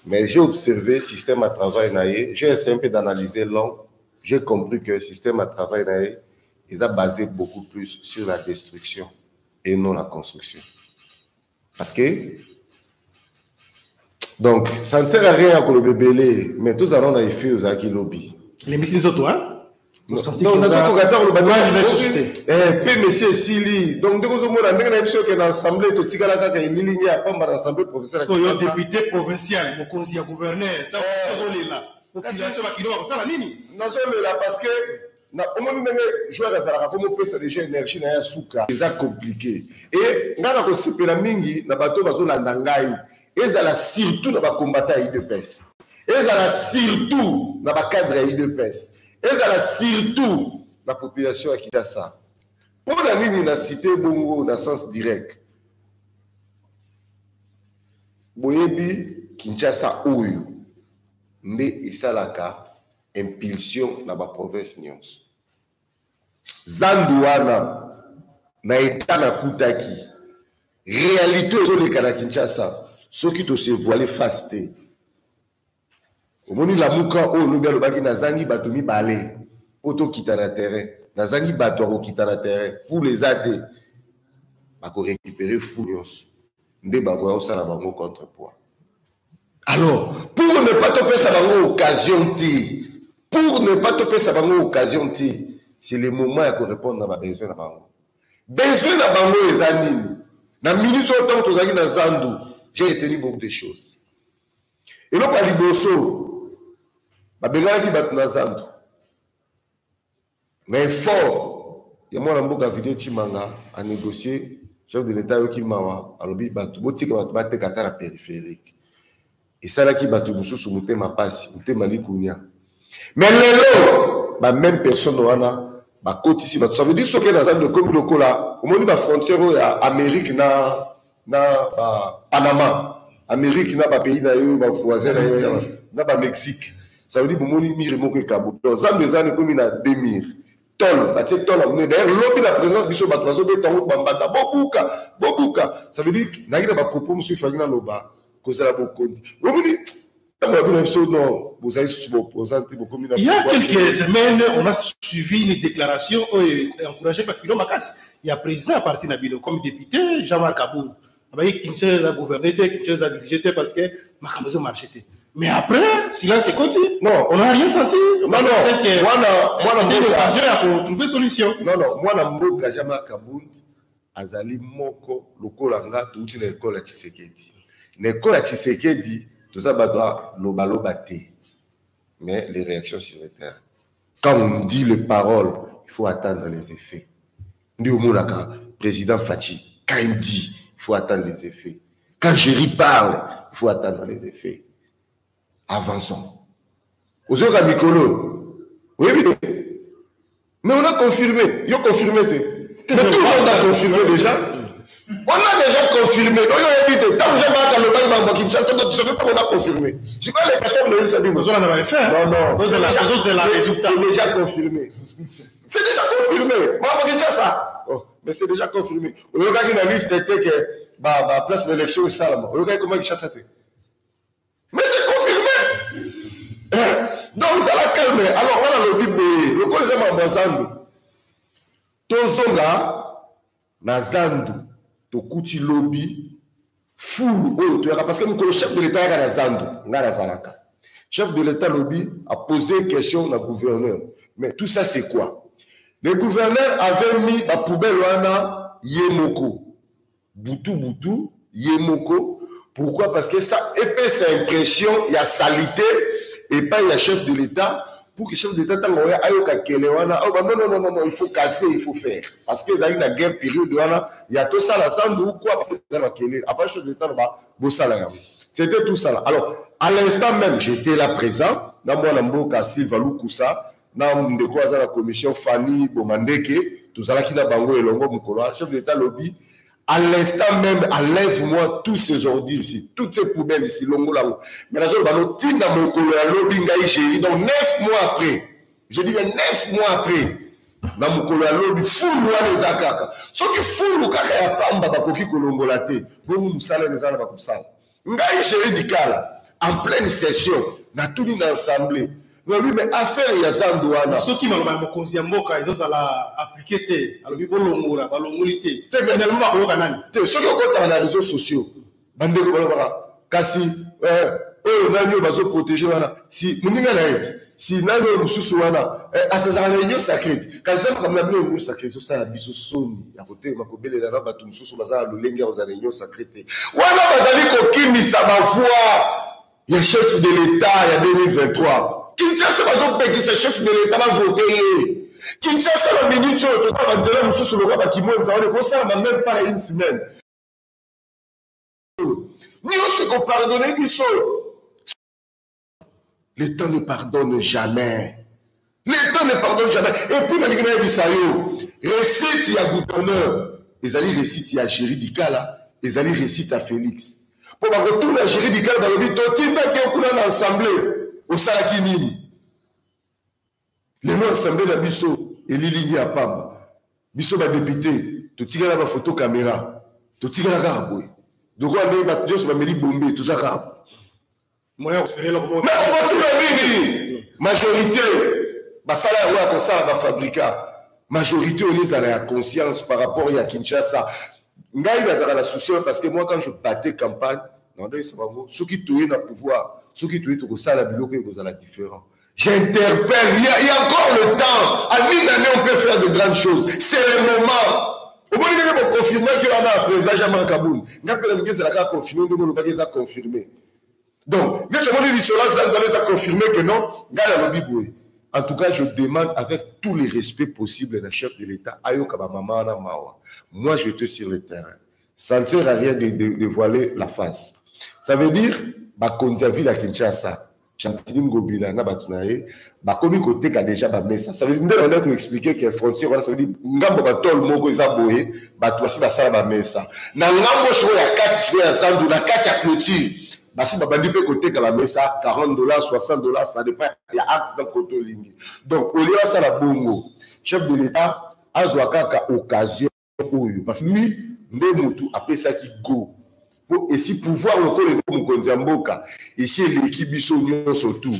mais j'ai observé le système à travail, j'ai essayé un peu d'analyser long, j'ai compris que le système à travail, il a basé beaucoup plus sur la destruction et non la construction. Parce que, donc, ça ne sert à rien pour le bébé, mais tous allons dans les filles aux acquis lobby. Les messieurs sont toi, non, on a ce qu'on attend, le bâtiment, monsieur Sili. Donc, dès que vous avez une émission qui est dans l'Assemblée, tout ce qui est là, il y a pas mal d'Assemblée professionnelle. Parce qu'il y a un député provincial, mon conseiller gouverneur, ça, c'est là. Population qui doit ça, la nini. Non, c'est là parce que, au moment où je vais faire comme on peut ça déjà énergie na ya suka c'est compliqué et ngana ko sepela mingi na bato bazo landa ngai ezala surtout na ba combattant IDPS ezala surtout na ba cadre IDPS ezala surtout la population ya Kinshasa pour la nini na cité bongo na sens direct boyebi Kinshasa oyo nde isalaka impulsion na ba province nyonso Zandouana na état na kutaki réalité sur les Kana Kinshasa ceux qui te se voiler fasté omoni la muka o no bien le baki na zangi batomi balé Auto quitter le terrain. Nazangi bateau quitter le terrain. Vous les avez. Bako récupérer foulios. Nde bako ça la bango contrepoids. Alors, pour ne pas topper sa bango occasion ti. Pour ne pas topper sa bango occasion ti. C'est le moment à répondre à ma besoin na bango. Besoin na bango les animi. Na minute au temps tozaki na zandu. J'ai retenu beaucoup de choses. Et donc à liboso, ba bengala ki batu na zandu. Mais fort, il y a moi mboka vidéo Chimanga à négocier chef de l'État yoki mawa alobi batu botika batu bate kata na périphérique. Et ça là qui batu mususu mutema pasi, mutema likunya. Mais lelo, ba même personne wana ba côté ici batu ça veut dire ce que dans zandu comme lokola, au moment ba frontière ya Amérique na Panama, Amérique na ba pays na yo ba voisin na ba Mexique. Ça veut dire que mon mire moko ekabo. Donc zandu zane comme na 2000. Tol, d'ailleurs, l'homme la présence du chômage, ça veut dire qu'il y a des propos, monsieur Fagina Loba, cause la bocondi. Il y a quelques semaines, on a suivi une déclaration encouragée par Pilon Makas. Il y a président à partir de Nabilo, comme député, Jean-Marc Aboul. Il y a qui a gouverné, qui a dirigé parce que Makamozo marchait. Mais après, silence est continu. Non, on n'a rien senti. Non, moi, c'était l'occasion pour trouver solution. Non, moi, je mboka Jama Kabound, azali moko, lokolanga, tout une école à Tshisekedi. L'école à Tshisekedi, tout ça, doit l'obalobaté. Mais les réactions sur le terrain. Quand on dit les paroles, il faut attendre les effets. Ndiomoulaka, président Fachi, quand il dit, il faut attendre les effets. Quand Géry parle, il faut attendre les effets. Avançons. Aux autres Mikolo. Oui, mais on a confirmé. Ils ont confirmé. Mais tout le monde a confirmé déjà. On a déjà confirmé. Donc, il y a tant que j'ai le bail, on a confirmé. Je crois que les personnes ne savent pas. On avait fait. Non. C'est déjà confirmé. C'est déjà confirmé. Moi, je dis déjà ça. Mais c'est déjà confirmé. On a une liste qui était que la place d'élection est sale. On a comment il chasse ça. Mais c'est confirmé. Donc, ça l'a calmé. Alors, on a le bibé. Le quoi les amis en Zandu. Tozonga, na Zandu, Tokuti lobby, fou, parce que le chef de l'État est à Zandu, na Zalaka. Chef de l'État lobby a posé question au gouverneur. Mais tout ça, c'est quoi? Le gouverneur avait mis la poubelle wana Yemoko. Boutou, Yemoko. Pourquoi? Parce que ça épaisse impression, il y a salité, et pas il y a chef de l'État, pour que le chef de l'État non, il faut casser, il faut faire. Parce que ça y a une guerre période, il y a tout ça là, ou quoi, parce que ça va après le chef de l'État, c'était tout ça là. Alors, à l'instant même, j'étais là présent, dans mon amboka Silvalou Koussa, dans la commission Fanny Bomandeke, tout ça là qui n'a pas bango et longo mukolo, chef de l'État lobby. À l'instant même, enlève-moi tous ces ordures ici, toutes ces poubelles ici, longo là. Mais la zone, donc 9 mois après, je dis 9 mois après, dans mon colon, fou les akaka. Ce qui fou le kaka ya pamba bakoki kolongo la te, bon nous salons les arabes comme ça. Ngai juridical en pleine session, na tout une assemblée. Non, lui, mais affaire ya Zandouana. Ceux qui m'ont dit Mboka, ils ont appliqué. Alors, ils vont l'ongora, l'ongolité. Finalement, ils vont l'ongora. Ceux qui ont dans les réseaux sociaux, bande kasi, nanyo bazo protéger wana. Si, mouninga naïf. Si nanyo mususu wana, à ces réunions sacrées. Kasi ça, comme la réunion sacrée, ça a biso soni. À côté, ma kobele la raba tu mususu baza l'olenga aux réunions sacrées. Wana bazali kokimi sa ma voix. Il y a chef de l'État, il y a 2023. Kinshasa va payer ce chef de l'État va voter. Kinshasa la minute tout va dire monsieur sur le roi qui monte ça on ça même pas une semaine. Nous ce qu'on pardonne biso. L'État ne pardonne jamais. L'État ne pardonne jamais. Et puis dans les Guinéens Bissayo, récite il y a gouverneur, ils allaient récite il y a Géridicala, ils allaient récite à Félix. Pour retourner à Géridicala dans le but Totimba qui est au couleur d'ensemble. Au Salakini, les noms assemblés de Bisso et Lili à Pam, Bisso va député, tout tigre la photo caméra, tout tigre la garaboué. Donc on va dire sur la bombé, tout ça. Mais on va tout la vie, majorité, basala ya kosala ba fabrika majorité on les a la conscience par rapport à Kinshasa ngai bazaka la souci parce que moi quand je battais campagne non ça va ceux qui touillent na pouvoir ceux qui touillent tout ça la biloko et la différent. J'interpelle, il y a encore le temps. À 1000 années, on peut faire de grandes choses. C'est le moment. Au moins, il faut confirmer qu'il y a un président Jean-Marc Kaboul. Il y a un confirmé, il a confirmé. Donc, mais ça a confirmé que non, en tout cas, je demande avec tous les respects possibles le chef de l'État, moi, je suis sur le terrain. Ça ne sert à rien de voiler la face. Ça veut dire, Konzavi la Kinshasa. Chantini Ngobila na batunaye ba komi côté ka déjà ba messa ça veut dire on a m'expliquer que frontière voilà ça veut dire ngambo ba tol moko eza boye ba twasi ba sala ba messa na ngambo so ya 4 so ya sandu na 4 ya clôture ba si ba bandi pe côté ka la messa $40 $60 ça dépend il y a acte dans côté lingi donc au lieu ça la bongo chef de l'état azwa kaka occasion oyo parce que lui ndemutu apesa ki go. Et si pouvoir le les Mokonzamboka, ici l'équipe Bissonio surtout.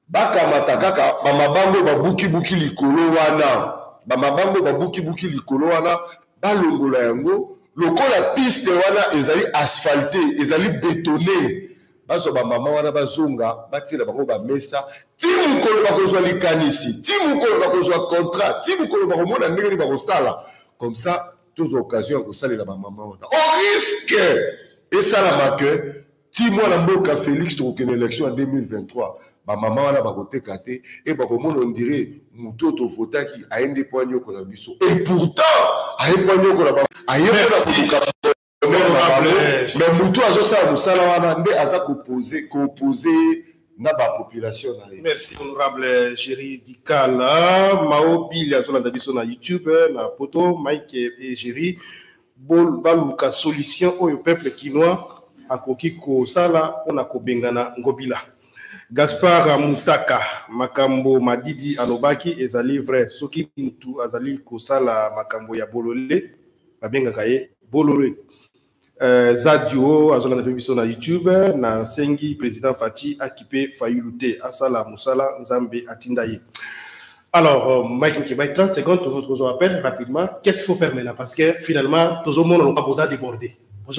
Baka matakaka, bamabango babuki buki likolo wana, bamabango babuki buki likolo wana, balongola yango, lokola piste wana ezali asphalté, ezali bétonné. Baso bamama wana bazonga, batila bango ba mesa, timu kolo bakozwa likanisi, timu kolo bakozwa contrat, timu kolo bakomona ndenge ni bakosala. Comme ça, toutes occasions que ça les bamama wana. Au risque et ça la marque, si moi la Félix trouve une élection en 2023, ma maman a voté Kate et on dirait Moutoto Vota qui a un des poignets qu'on a vu. Et pourtant, a un poignet qu'on a vu. Mais Moutou a ça, nous allons composer na population. Merci honorable Géry Dikala, Mao Bill a sur YouTube, na poto Mike et Géry. Baluka solution au peuple kinois à Kokiko Sala on a Kobengana Ngobila. Gaspard Moutaka Makambo Madidi Anobaki ezali vrai soki mutu azali kosala makambo ya bolole babenga kaye bolole. Zadio azolanda pebiso na YouTube na sengi président Fati Akipe Fayulute Asala Musala Nzambe Atindaye. Alors, Mike Mkibai, 30 secondes, je vous rappelle rapidement, qu'est-ce qu'il faut faire maintenant? Parce que finalement, tout le monde n'a pas besoin de déborder. Vous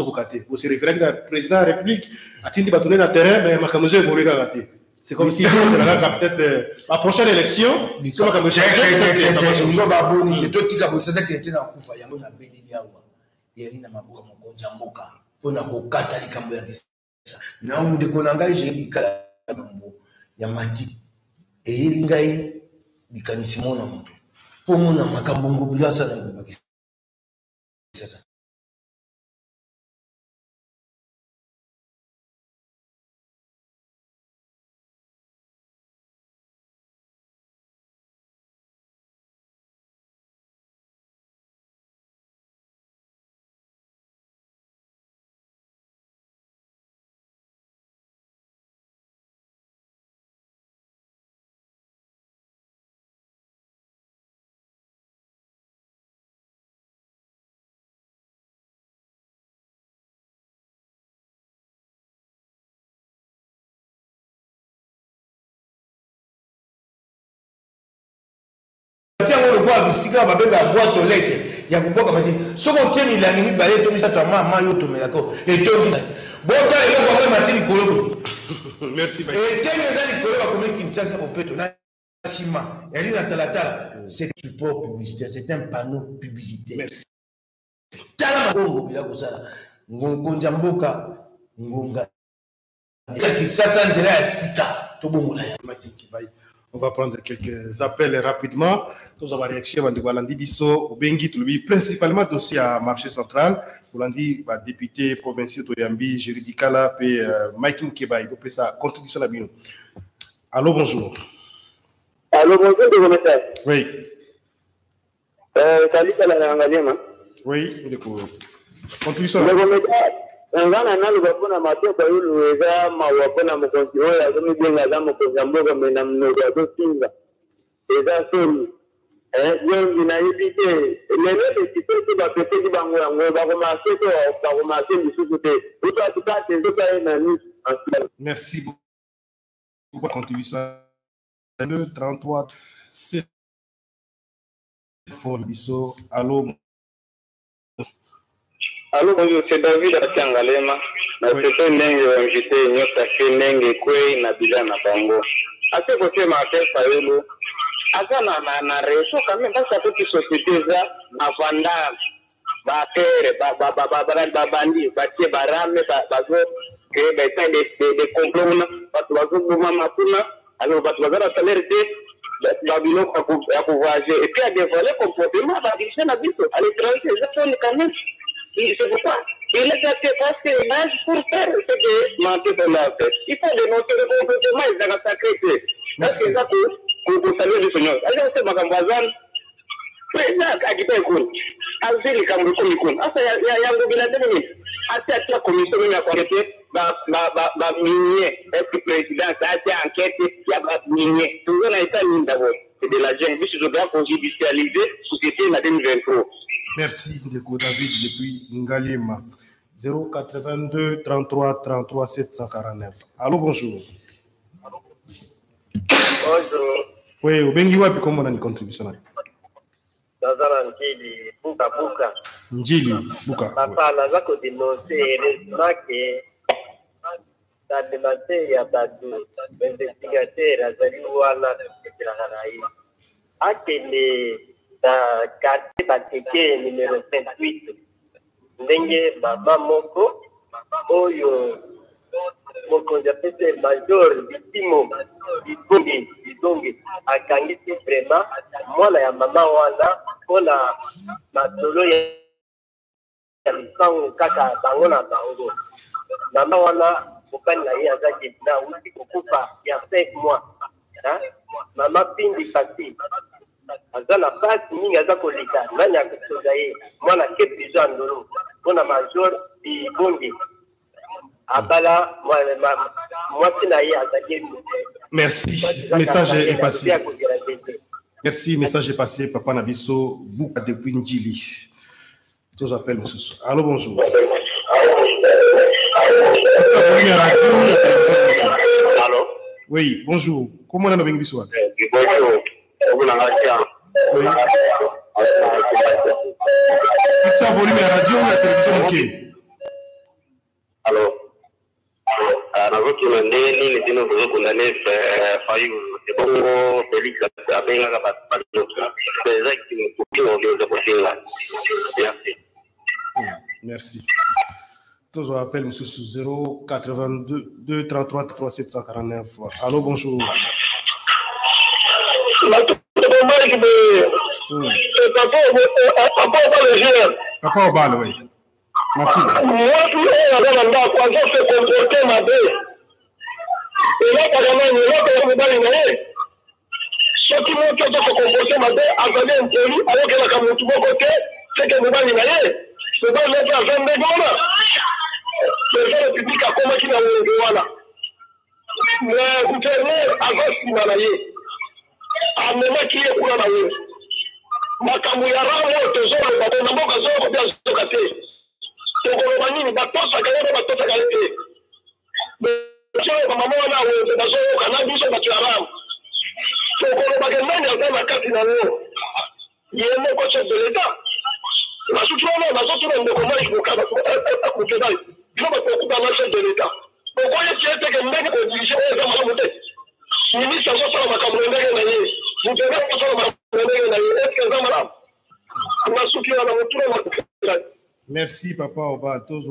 se référez à président de la République, à Tindi Batouné dans le terrain, mais Makamouzé évolue à rater. C'est comme si peut-être la prochaine élection, c'est Makamouzé. Bikanisi mona moto po mona makambongo bilasa na ngobaki sasa bisika babenga boîte aux lettres ya kuboka mati soko kemi la ngi balé to misata mama yo to melako et to bota yo kwa matili koloko. Merci beaucoup. Et tenu ezali koloko comme Kinshasa ko peto na sima yali na talata c'est support publicitaire, c'est un panneau publicitaire. Merci. Tala makongo bila kusala ngonja mboka ngonga Kinshasa njela ya sika to bongola ya Kibai. On va prendre quelques appels rapidement. Nous avons réaction à Ndoualandi Bisso, au Bengi, principalement dossier à marché central. Oulandi, député provincial Toyambi, Géry Dikala, et Mike Nkeba, il faut sa contribution à Bino. Allô, bonjour. Allô, bonjour, de commissaire. Oui. Salut, Salah. Oui, du coup. Contribution à Bino. Ngana nalo bakuna matoka yulu eza mawapona mukonzi oya zomi benga za mukonzi mboga mena mnogo ya singa eza soli yongi na yibite lelo tikete ba pete bango yango ba commencer to ba commencer misusu te uto atukate nzoka na ni. Merci beaucoup pour la contribution. 33 Allô. Allô, bonjour, c'est David Atiangalema. C'est un invité, notre Nenge Kwe, Nabila Nabango. Assez côté Martin Fayolo. Asa na réseau quand même, parce que toute société, ma vanda, ma terre, bandi, batie barame, bazo, créer des complots, bazo, mapuna, alors bazo, salaire Babylone à pouvoir et puis à dévoiler le comportement d'addiction à l'étranger, quand même. C'est pourquoi il est fait parce que l'âge pour faire ce que mentir dans la tête. Il faut dénoncer le comportement et la sacralité. Parce que ça pour saluer le Seigneur. Alors c'est ma campagne. Président a dit pas écoute. Alger les Cameroun comme écoute. Ah ça y a un gouvernement de à la commission de la qualité ba minier est président ça a été enquête il y a ba minier tout ça est un d'abord c'est de l'argent mais je dois conjudicialiser société en 2023. Merci Ndeko David depuis Ngalema. 082 33 33 749. Allô, bonjour. Bonjour. Oui, Obengi wapi comment on a une contribution? Nazala Njili, Buka. Njili, Buka. Papa, naza ko dénoncer heureusement que l'animateur ya badu, l'investigateur azali wana kutekelaka na ye. Akende na quartier Bateke numéro 28. Ndenge mama moko oyo mokonzi apese major bitimo bidongi akangisi vraiment mwana ya mama wana mpona masolo ya misango kaka bango na bango. Mama wana mokani na ye aza na uti kokufa ya 5 mois. Mama pindi pasi aza na pasi mingi aza koleka nani akosoza ye mwana ke prison ndolo mpona major bibongi abala mwasi na ye azali. Merci, message est passé. Merci, message est passé. Papa Nabiso, Bouka depuis Njili. Tous appels, monsieur. Allô, bonjour. Allô? Oui, bonjour. Comment on a bien Bonjour. Oui. Ça volume à radio ou la télévision, ok? Allô? Nazoki na ndeni nitino kuzokundane fayu ebongo Felix abenga ka bato exact mukino ndio kusinga. Merci. Tous appels monsieur sous 082 233 3749. Allô, bonjour. Papa au bal, oui. Merci. Moi, tout le monde a quoi se comporter ma belle. Et là, par exemple, il y a ce qui montre que se comporter ma belle, avec un poli, alors que la caméra tout bon côté, c'est que nous allons y aller. C'est pas le cas de Ndegona. Le seul public a commencé dans le Ndegona. Mais vous savez, à gauche, il m'a allé. À un moment qui est pour la main. Ma caméra, moi, toujours, le bâton, n'a pas besoin de bien se casser. Tokolobani batosa kaya batosa kaya sio mama wana wewe bazo kana biso batularam tokolobake nani azama kati na leo yemo ko chef de l'état la soutien na zote ndio kama iko kama kutenda kama kwa kuba chef de l'état donc oye tiete que ndani ko dirige za mama mote ni sasa sasa makambo ndege na yeye mtenda kwa sasa makambo ndege na yeye est-ce que za mama na soutien na mtu na Merci, Papa Oba. Tous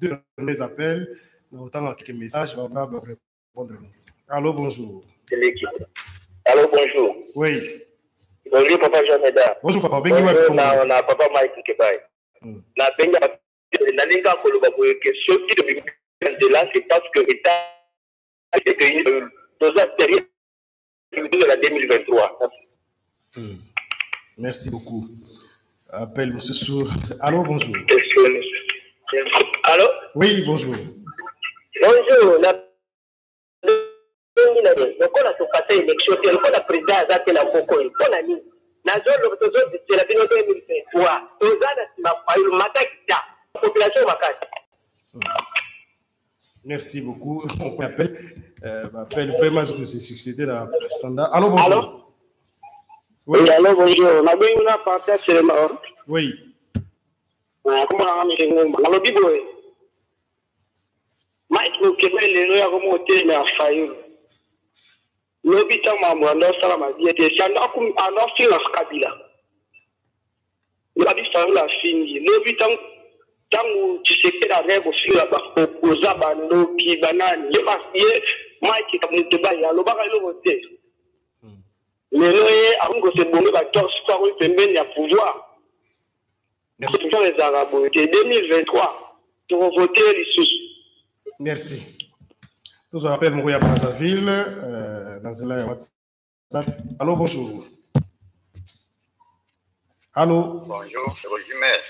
deux derniers appels. Nous avons quelques messages. On va répondre. Allô, bonjour. Allô, bonjour. Oui. Bonjour, Papa Jean-Médard. Bonjour, Papa. Bonjour, na Papa Mike Kebaye. Na Benga, na Linga Koloba, que ceux qui de là, c'est parce que l'État a été dans la série de la 2023. Merci beaucoup. Appel, monsieur Sour. Allô, bonjour. Allô? Oui, bonjour. Bonjour. Donc, on a passé une élection. On a président Azate la Boko. On a mis. La zone de la 2023. Aux la population Makati. Merci beaucoup. On appelle vraiment que c'est succédé à standard. Allô, bonjour. Oui, alors bonjour. On a besoin de partager sur le Maroc. Oui. Comment on a mis le nom? Alors, Biboy. Mike, nous, Québec, les gens ont monté, mais à faillir. L'hôpital m'a demandé ça, m'a dit, c'est un film à Kabila. L'hôpital l'a fini. L'hôpital, tant que tu sais que la règle aussi, là-bas, aux abandons, qui banane, il y a Mike, qui a monté, il y a le barrage de voter. Mais là, avant que c'est bon, il va torse, il y a pouvoir. C'est toujours les Arabes. Et 2023, pour voter les sous. Merci. Je vous rappelle Mouria Brazzaville, dans un live WhatsApp. Allô, bonjour. Allô. Bonjour, c'est vos jumelles.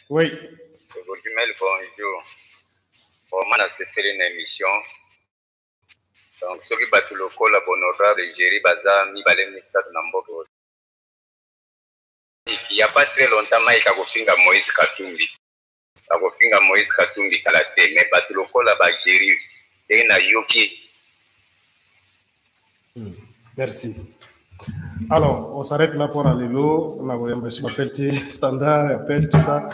Oui. C'est vos jumelles, bonjour. Vraiment, on a fait une émission. Donc, ceux qui battent le col à Bonorab et Jerry Baza, mi balé missa de Nambogo. Il n'y a pas très longtemps, il y a Moïse Katumbi. Il y a Moïse Katumbi Kalate, mais battre le col à Jerry. Merci. Alors, on s'arrête là pour aller l'eau. On a reçu l'appel standard, appel, tout ça.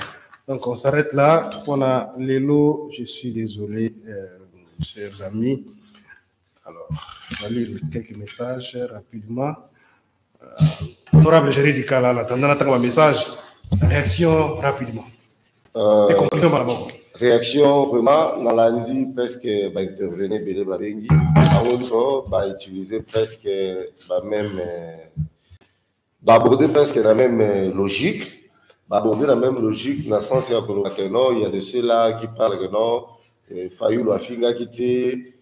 Donc, on s'arrête là. On a l'élo. Je suis désolé, chers amis. Alors, je vais lire quelques messages rapidement. Honorable Géry Dikala, en attendant un message, réaction rapidement. Et conclusion par rapport. Réaction vraiment, dans lundi, presque, intervenir Bélé Babengi. À autre, utiliser presque aborder presque la même logique. Aborder la même logique, dans le sens que non, il y a de ceux-là qui parlent que non, Fayou Afinga qui était,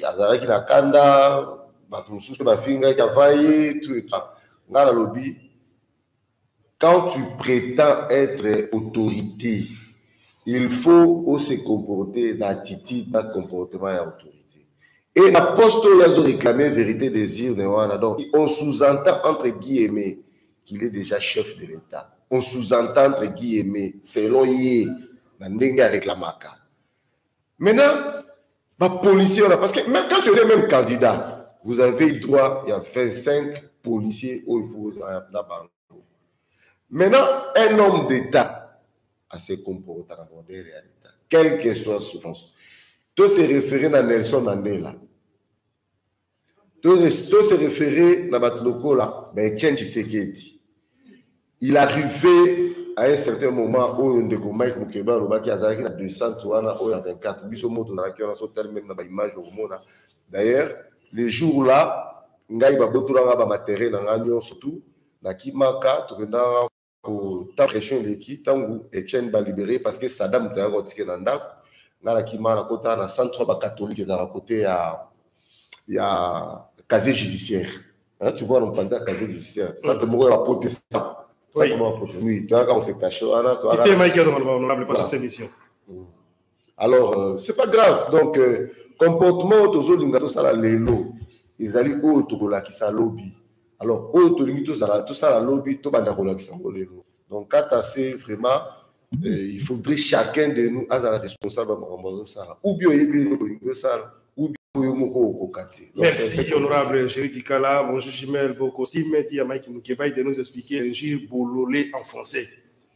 Azara qui n'a kanda, Batumsou Bafinga qui a failli, tout et tout. Dans la lobby, quand tu prétends être autorité, il faut aussi se comporter d'attitude, d'un comportement et autorité. Et l'apôtre a réclamé vérité, désir de Wana. Donc, on sous-entend entre guillemets qu'il est déjà chef de l'État. On sous-entend entre guillemets, selon Yé, Nandenga réclamaka. Maintenant, les policiers, parce que même quand tu es même candidat, vous avez droit, il y a 25 policiers où il faut vous en avoir. Maintenant, un homme d'État à se comporter en réalité, quelle que soit sa souffrance. Tout se référer à Nelson Mandela. Tout se référer à Batloko là, Etienne Tshisekedi. Il arrivait à un certain moment où on découvre Mike Mukeba, qui a 200 ou 24. D'ailleurs, les jours là, il y a un matériel surtout, tant pression l'équipe, tant Etienne va libérer parce que Saddam était un ticket dans la Kima, la côté à 103 catholiques et à côté il y a casier judiciaire. Hein, tu vois, on prend un casier judiciaire. Ça te mourrait à protestant. Ça comment protester. Oui, tu vois, quand on s'est caché. On n'a pas cette émission. Alors, c'est pas grave. Donc, comportement, tout ça, les lots. Ils allaient au Togola qui s'est lobby. Alors, tout ça, la lobby, tout le qui s'envole. Donc, quand c'est vraiment, il faudrait chacun de nous être responsable de ça. Ou bien, il y a ça. Ou bien, merci, honorable Géry Dikala. Bonjour, Jimel, vos costumes, dit à Mike Mukeba de nous expliquer le Gilles Bololé en français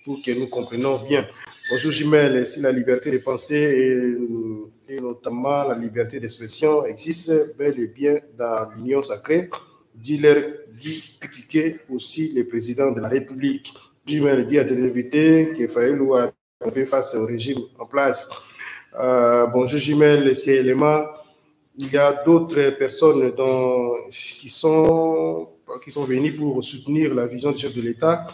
pour que nous comprenions bien. Bonjour, Jimel, si la liberté de penser et notamment la liberté d'expression existe bel et bien dans l'Union sacrée, dit critiquer aussi le président de la République. Jimel dit à tes invités qu'il fallait faire face au régime en place. Bonjour, Jimel, ces éléments. Il y a d'autres personnes qui sont venues pour soutenir la vision du chef de l'État.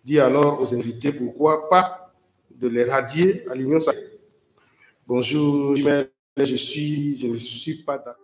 Dit alors aux invités pourquoi pas de les radier à l'Union sacrée. Bonjour, Jimel, je ne suis pas d'accord.